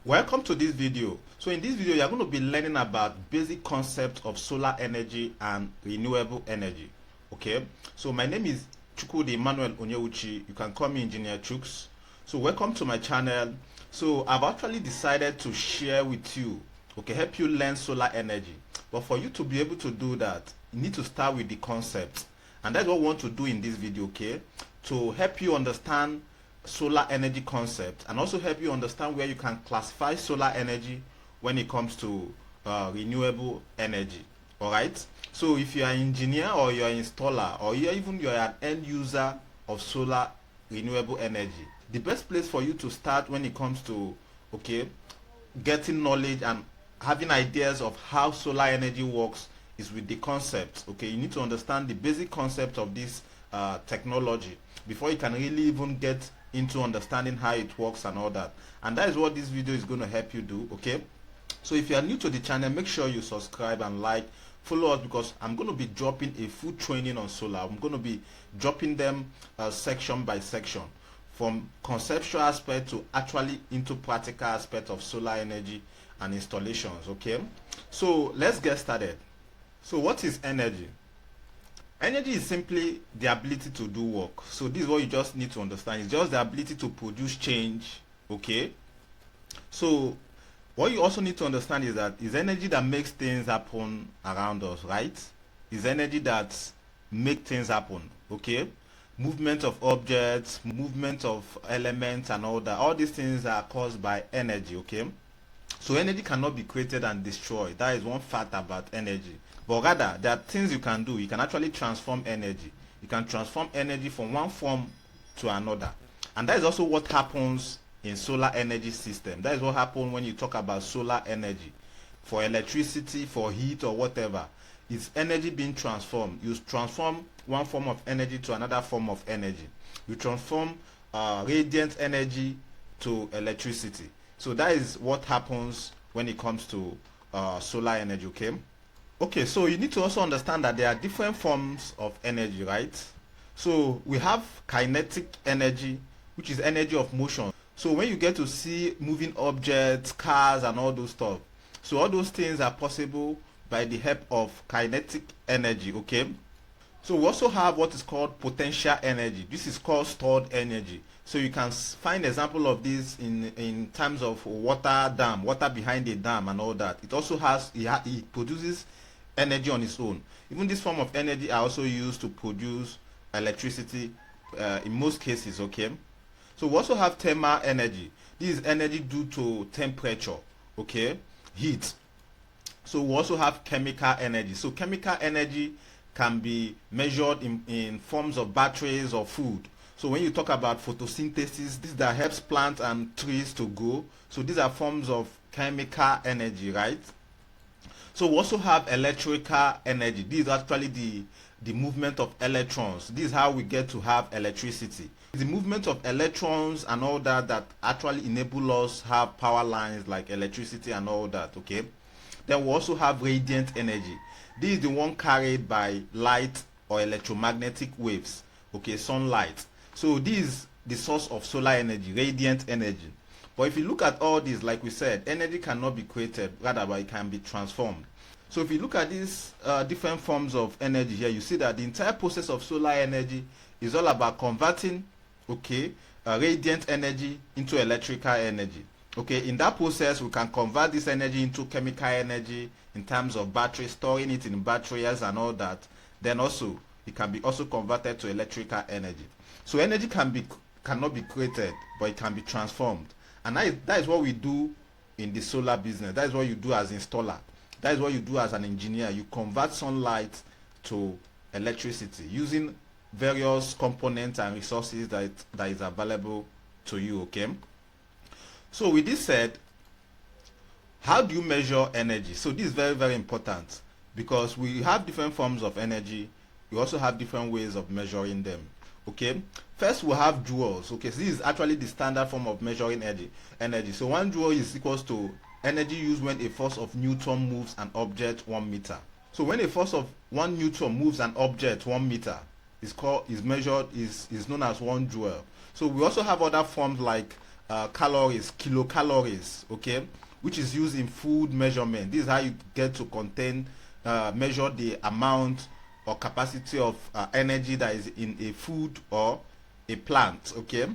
Welcome to this video. So in this video you're going to be learning about basic concepts of solar energy and renewable energy. Okay, so my name is Chukwudi Emmanuel Onyewuchi. You can call me Engineer Chooks. So welcome to my channel. So I've actually decided to share with you, okay, help you learn solar energy. But for you to be able to do that, you need to start with the concept, and that's what we want to do in this video, okay, to help you understand solar energy concept and also help you understand where you can classify solar energy when it comes to renewable energy. All right, so if you're an engineer or you're an installer or you're an end user of solar renewable energy, the best place for you to start when it comes to, okay, getting knowledge and having ideas of how solar energy works is with the concept. Okay, you need to understand the basic concept of this technology before you can really even get into understanding how it works and all that. And that is what this video is going to help you do. Okay, so if you are new to the channel, make sure you subscribe and like, follow us, because I'm going to be dropping a full training on solar. I'm going to be dropping them section by section, from conceptual aspect to actually into practical aspect of solar energy and installations. Okay, so let's get started. So what is energy? Energy is simply the ability to do work. So this is what you just need to understand. It's just the ability to produce change. Okay, so what you also need to understand is that it's energy that makes things happen around us, right? It's energy that makes things happen. Okay, movement of objects, movement of elements and all that, all these things are caused by energy. Okay, so energy cannot be created and destroyed. That is one fact about energy. But rather, there are things you can do. You can actually transform energy. You can transform energy from one form to another. And that is also what happens in solar energy system. That is what happens when you talk about solar energy. For electricity, for heat or whatever, it's energy being transformed. You transform one form of energy to another form of energy. You transform radiant energy to electricity. So that is what happens when it comes to solar energy. Okay, so you need to also understand that there are different forms of energy, right? So we have kinetic energy, which is energy of motion. So when you get to see moving objects, cars and all those stuff, so all those things are possible by the help of kinetic energy. Okay, so we also have what is called potential energy. This is called stored energy. So you can find example of this in terms of water dam, water behind a dam and all that. It also has, it produces energy on its own. Even this form of energy are also used to produce electricity in most cases. Okay, so we also have thermal energy. This is energy due to temperature, okay, heat. So we also have chemical energy. So chemical energy can be measured in forms of batteries or food. So when you talk about photosynthesis, this that helps plants and trees to grow, so these are forms of chemical energy, right? So we also have electrical energy. This is actually the movement of electrons. This is how we get to have electricity. The movement of electrons and all that that actually enable us have power lines like electricity and all that. Okay, then we also have radiant energy. This is the one carried by light or electromagnetic waves. Okay, sunlight. So this is the source of solar energy, radiant energy. But if you look at all this, like we said, energy cannot be created, rather but it can be transformed. So if you look at these different forms of energy here, you see that the entire process of solar energy is all about converting, okay, radiant energy into electrical energy. Okay, in that process we can convert this energy into chemical energy in terms of battery, storing it in batteries and all that. Then also it can be also converted to electrical energy. So energy cannot be created, but it can be transformed. And that is what we do in the solar business. That is what you do as installer. That is what you do as an engineer. You convert sunlight to electricity using various components and resources that is available to you. Okay, so with this said, how do you measure energy? So this is very, very important, because we have different forms of energy. We also have different ways of measuring them. Okay, first we have joules. Okay, so this is actually the standard form of measuring energy. So 1 joule is equals to energy used when a force of Newton moves an object 1 meter. So when a force of 1 Newton moves an object 1 meter, is known as 1 joule. So we also have other forms like calories, kilocalories, okay, which is used in food measurement. This is how you get to measure the amount or capacity of energy that is in a food or a plant, okay.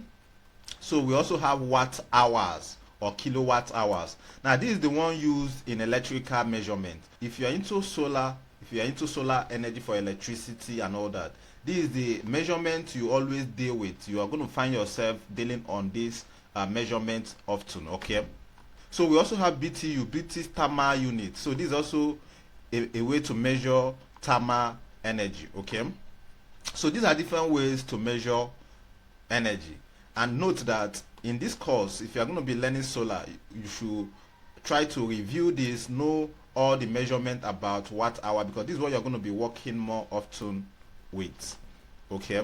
So we also have watt hours or kilowatt hours. Now this is the one used in electrical measurement. If you are into solar, energy for electricity and all that, this is the measurement you always deal with. You are going to find yourself dealing on this measurement often, okay. So we also have BTU, British thermal unit. So this is also a way to measure thermal energy, okay. So these are different ways to measure energy. And note that in this course, if you are going to be learning solar, you should try to review this, know all the measurement about watt hour, because this is what you're going to be working more often with, okay.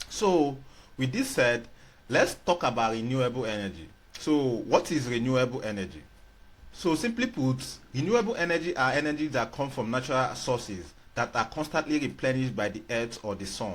So with this said, let's talk about renewable energy. So what is renewable energy? So simply put, renewable energy are energy that come from natural sources that are constantly replenished by the earth or the sun.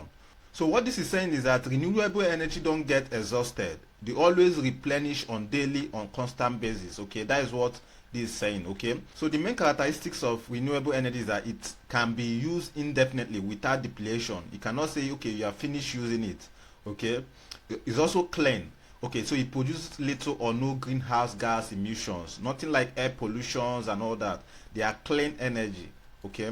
So what this is saying is that renewable energy don't get exhausted. They always replenish on daily, on constant basis, okay. That is what this is saying, okay. So the main characteristics of renewable energy is that it can be used indefinitely without depletion. You cannot say, okay, you are finished using it, okay. It's also clean, okay. So it produces little or no greenhouse gas emissions, nothing like air pollutions and all that. They are clean energy, okay.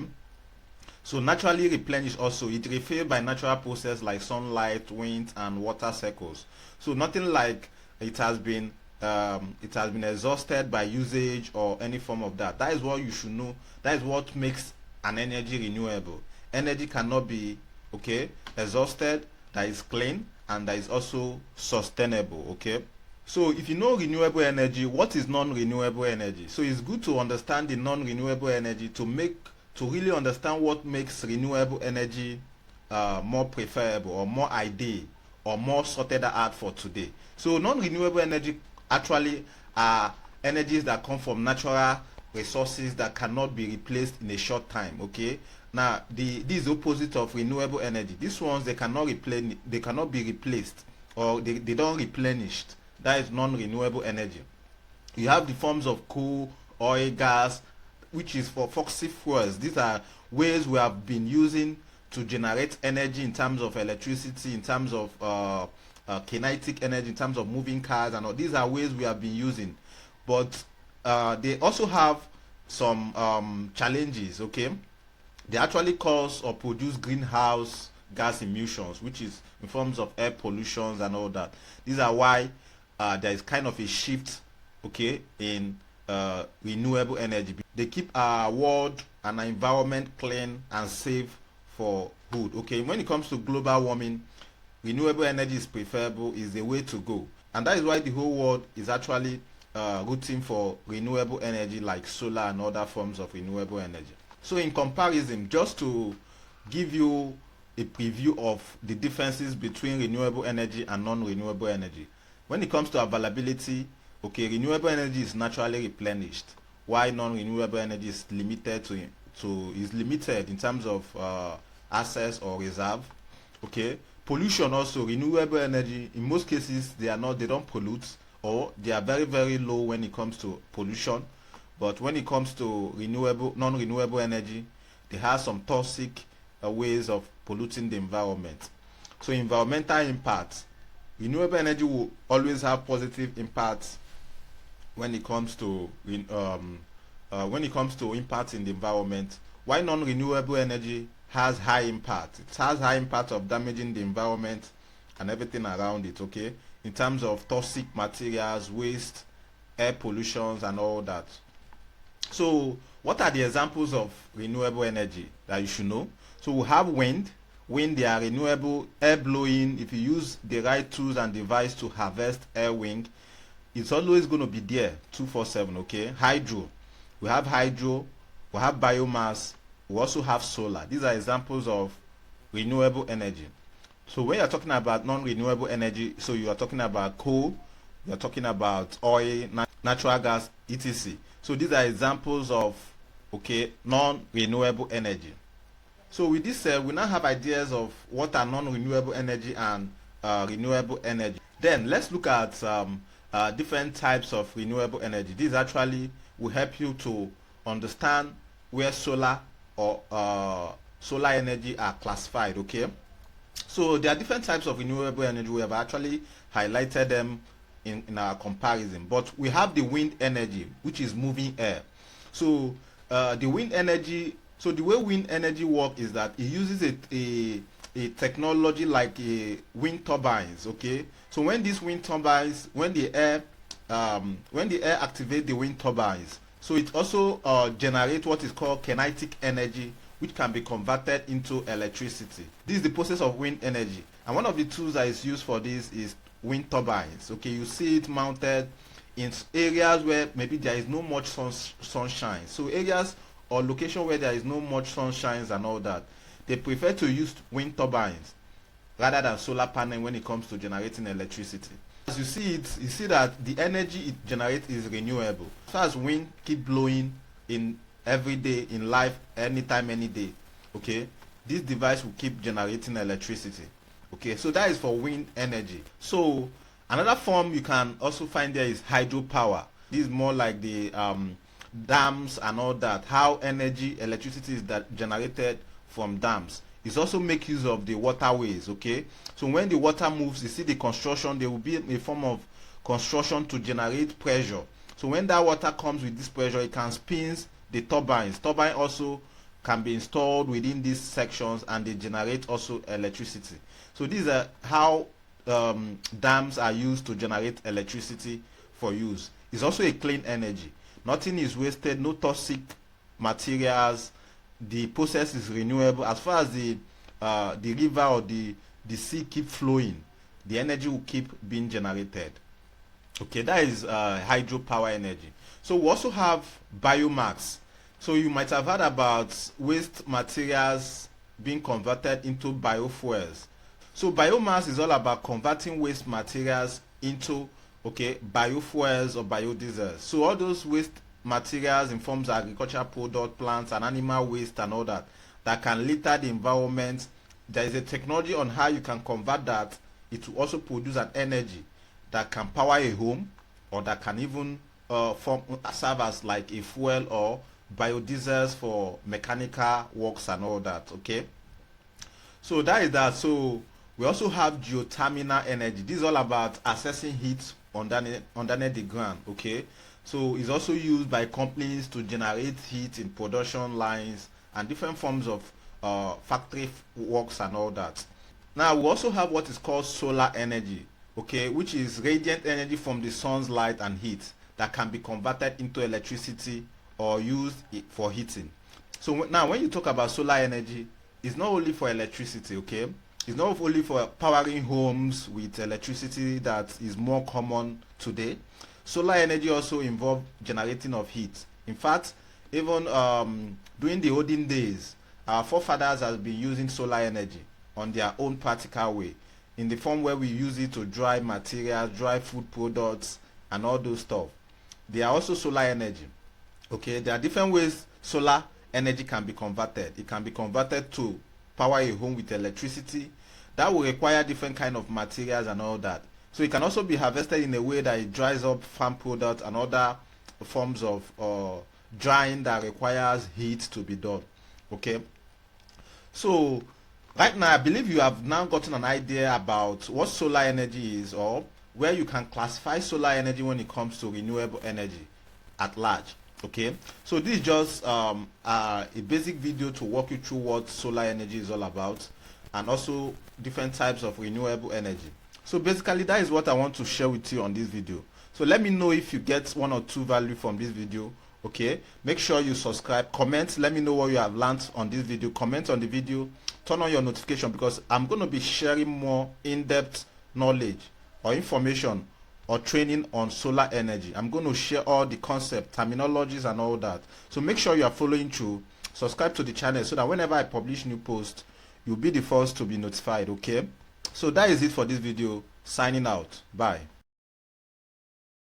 So naturally replenished also. It refilled by natural process like sunlight, wind, and water cycles. So nothing like it has been exhausted by usage or any form of that. That is what you should know. That is what makes an energy renewable. Energy cannot be, okay, exhausted, that is clean, and that is also sustainable, okay. So if you know renewable energy, what is non-renewable energy? So it's good to understand the non-renewable energy to really understand what makes renewable energy more preferable or more ideal or more sorted out for today. So non-renewable energy actually are energies that come from natural resources that cannot be replaced in a short time, okay. Now this is opposite of renewable energy. These ones, they cannot be replaced, or they don't replenished. That is non-renewable energy. You have the forms of coal, oil, gas, which is for fossil fuels. These are ways we have been using to generate energy in terms of electricity, in terms of kinetic energy, in terms of moving cars, and all. These are ways we have been using. But they also have some challenges, okay. They actually cause or produce greenhouse gas emissions, which is in forms of air pollutions and all that. These are why there is kind of a shift, okay, in renewable energy. They keep our world and our environment clean and safe for good, okay. When it comes to global warming, renewable energy is preferable, is the way to go, and that is why the whole world is actually rooting for renewable energy like solar and other forms of renewable energy. So in comparison, just to give you a preview of the differences between renewable energy and non-renewable energy, when it comes to availability, okay, renewable energy is naturally replenished, while non-renewable energy is limited in terms of access or reserve, okay. Pollution also, renewable energy in most cases they don't pollute, or they are very, very low when it comes to pollution. But when it comes to non-renewable energy, they have some toxic ways of polluting the environment. So environmental impacts, renewable energy will always have positive impacts when it comes to impacts in the environment. While non-renewable energy has high impact, it has high impact of damaging the environment and everything around it, okay, in terms of toxic materials, waste, air pollutions, and all that. So what are the examples of renewable energy that you should know? So we have wind. They are renewable. Air blowing, if you use the right tools and device to harvest air wind, it's always going to be there 247, okay. Hydro, we have biomass, we also have solar. These are examples of renewable energy. So when you're talking about non-renewable energy, so you are talking about coal, you're talking about oil, natural gas, etc. So these are examples of, okay, non-renewable energy. So with this said, we now have ideas of what are non-renewable energy and renewable energy. Then let's look at different types of renewable energy. This actually will help you to understand where solar or solar energy are classified. Okay, so there are different types of renewable energy. We have actually highlighted them in our comparison, but we have the wind energy, which is moving air. So the wind energy, so the way wind energy works is that it uses a technology like a wind turbines. Okay, so when these wind turbines, when the air activate the wind turbines, so it also generates what is called kinetic energy, which can be converted into electricity. This is the process of wind energy, and one of the tools that is used for this is wind turbines. Okay, you see it mounted in areas where maybe there is no much sunshine. So areas or location where there is no much sunshine and all that, they prefer to use wind turbines rather than solar panel when it comes to generating electricity. As you see it, you see that the energy it generates is renewable. As far as wind keep blowing in every day in life, anytime, any day, okay, this device will keep generating electricity. Okay, so that is for wind energy. So another form you can also find there is hydropower. This is more like the dams and all that, how electricity is generated from dams. It's also make use of the waterways. Okay, so when the water moves, you see the construction, there will be a form of construction to generate pressure. So when that water comes with this pressure, it can spin the turbines. Turbine also can be installed within these sections, and they generate also electricity. So these are how dams are used to generate electricity for use. It's also a clean energy. Nothing is wasted, no toxic materials. The process is renewable. As far as the river or the sea keep flowing, the energy will keep being generated. Okay, that is hydropower energy. So we also have biomass. So you might have heard about waste materials being converted into biofuels. So biomass is all about converting waste materials into biofuels or biodiesel. So all those waste materials in forms of agricultural product, plants and animal waste and all that can litter the environment. There is a technology on how you can convert that. It will also produce an energy that can power a home, or that can even serve as like a fuel or biodiesels for mechanical works and all that. Okay, so that is that. So we also have geothermal energy. This is all about accessing heat underneath the ground. Okay, so it's also used by companies to generate heat in production lines and different forms of factory works and all that. Now we also have what is called solar energy, okay, which is radiant energy from the sun's light and heat that can be converted into electricity or used for heating. So now when you talk about solar energy, it's not only for electricity. Okay, it's not only for powering homes with electricity that is more common today. Solar energy also involves generating of heat. In fact, even during the olden days, our forefathers have been using solar energy on their own practical way, in the form where we use it to dry materials, dry food products and all those stuff. They are also solar energy. Okay, there are different ways solar energy can be converted. It can be converted to power a home with electricity. That will require different kind of materials and all that. So it can also be harvested in a way that it dries up farm products and other forms of drying that requires heat to be done. Okay, so right now I believe you have now gotten an idea about what solar energy is, or where you can classify solar energy when it comes to renewable energy at large. Okay, so this is just a basic video to walk you through what solar energy is all about, and also different types of renewable energy. So basically that is what I want to share with you on this video. So let me know if you get one or two value from this video. Okay, make sure you subscribe, comment, let me know what you have learned on this video, comment on the video, turn on your notification, because I'm going to be sharing more in-depth knowledge or information or training on solar energy. I'm going to share all the concept, terminologies and all that. So make sure you are following through. Subscribe to the channel so that whenever I publish new posts, you'll be the first to be notified. Okay, so that is it for this video. Signing out. Bye.